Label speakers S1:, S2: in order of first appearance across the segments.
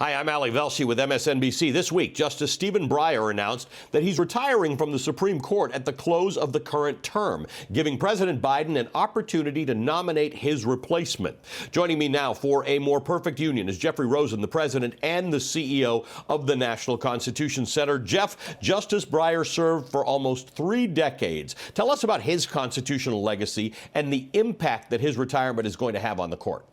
S1: Hi, I'm Velshi with MSNBC. This week, Justice Stephen Breyer announced that he's retiring from the Supreme Court at the close of the current term, giving President Biden an opportunity to nominate his replacement. Joining me now for A More Perfect Union is Jeffrey Rosen, the president and the CEO of the National Constitution Center. Jeff, Justice Breyer served for almost 3 decades. Tell us about his constitutional legacy and the impact that his retirement is going to have on the court.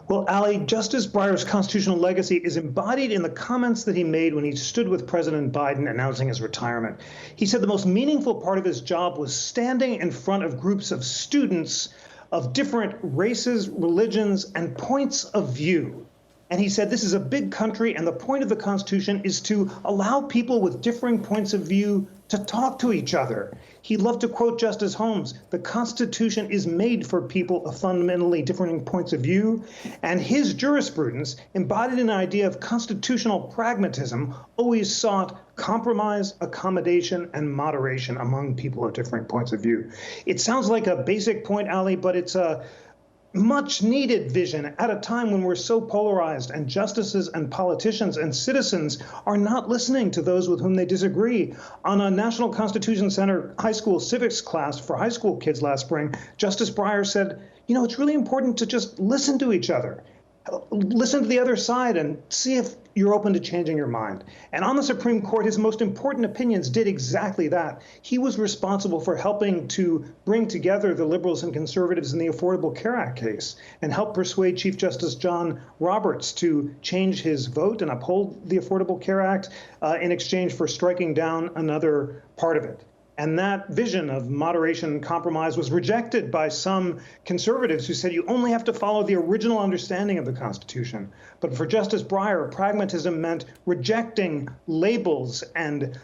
S2: Well, Ali, Justice Breyer's constitutional legacy is embodied in the comments that he made when he stood with President Biden announcing his retirement. He said the most meaningful part of his job was standing in front of groups of students of different races, religions, and points of view. And he said this is a big country, and the point of the Constitution is to allow people with differing points of view to talk to each other. He loved to quote Justice Holmes, "The Constitution is made for people of fundamentally differing points of view." And his jurisprudence, embodied in an idea of constitutional pragmatism, always sought compromise, accommodation, and moderation among people of differing points of view. It sounds like a basic point, Ali, but it's a much needed vision at a time when we're so polarized and justices and politicians and citizens are not listening to those with whom they disagree. On a National Constitution Center high school civics class for high school kids last spring, Justice Breyer said, it's really important to just listen to each other. Listen to the other side and see if you're open to changing your mind. And on the Supreme Court, his most important opinions did exactly that. He was responsible for helping to bring together the liberals and conservatives in the Affordable Care Act case and help persuade Chief Justice John Roberts to change his vote and uphold the Affordable Care Act in exchange for striking down another part of it. And that vision of moderation and compromise was rejected by some conservatives who said you only have to follow the original understanding of the Constitution. But for Justice Breyer, pragmatism meant rejecting labels and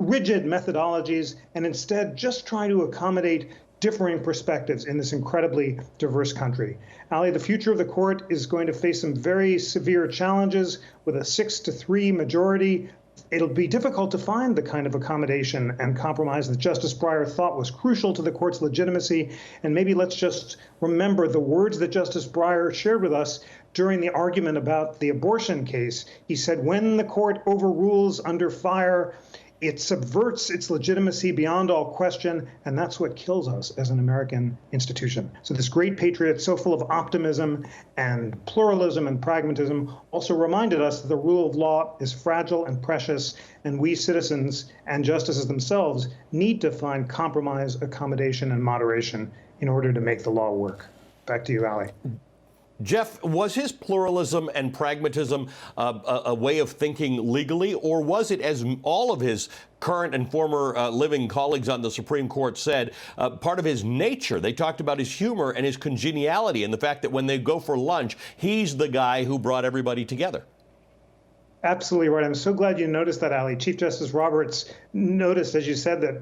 S2: rigid methodologies and instead just trying to accommodate differing perspectives in this incredibly diverse country. Ali, the future of the court is going to face some very severe challenges with a 6-3 majority. It'll be difficult to find the kind of accommodation and compromise that Justice Breyer thought was crucial to the court's legitimacy. And maybe let's just remember the words that Justice Breyer shared with us during the argument about the abortion case. He said, when the court overrules under fire, it subverts its legitimacy beyond all question, and that's what kills us as an American institution. So this great patriot, so full of optimism and pluralism and pragmatism, also reminded us that the rule of law is fragile and precious, and we citizens and justices themselves need to find compromise, accommodation, and moderation in order to make the law work. Back to you, Ali.
S1: Jeff, was his pluralism and pragmatism a way of thinking legally, or was it, as all of his current and former living colleagues on the Supreme Court said, part of his nature? They talked about his humor and his congeniality and the fact that when they go for lunch, he's the guy who brought everybody together.
S2: Absolutely right. I'm so glad you noticed that, Ali. Chief Justice Roberts noticed, as you said, that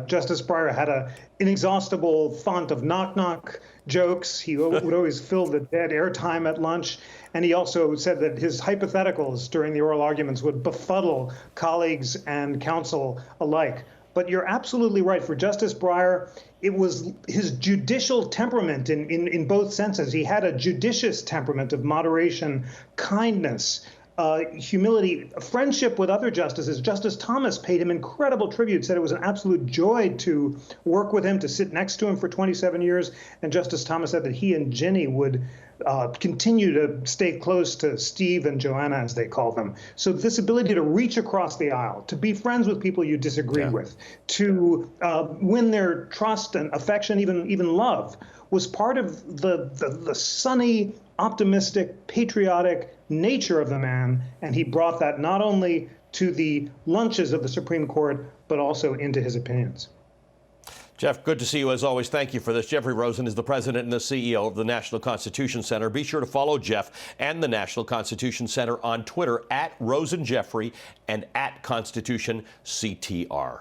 S2: Justice Breyer had an inexhaustible font of knock-knock jokes. He would always fill the dead airtime at lunch. And he also said that his hypotheticals during the oral arguments would befuddle colleagues and counsel alike. But you're absolutely right. For Justice Breyer, it was his judicial temperament in both senses. He had a judicious temperament of moderation, kindness, humility, friendship with other justices. Justice Thomas paid him incredible tribute, said it was an absolute joy to work with him, to sit next to him for 27 years. And Justice Thomas said that he and Ginny would continue to stay close to Steve and Joanna, as they call them. So this ability to reach across the aisle, to be friends with people you disagree with, to win their trust and affection, even love, was part of the sunny, optimistic, patriotic nature of the man. And he brought that not only to the lunches of the Supreme Court, but also into his opinions.
S1: Jeff, good to see you as always. Thank you for this. Jeffrey Rosen is the president and the CEO of the National Constitution Center. Be sure to follow Jeff and the National Constitution Center on Twitter @RosenJeffrey and @ConstitutionCTR.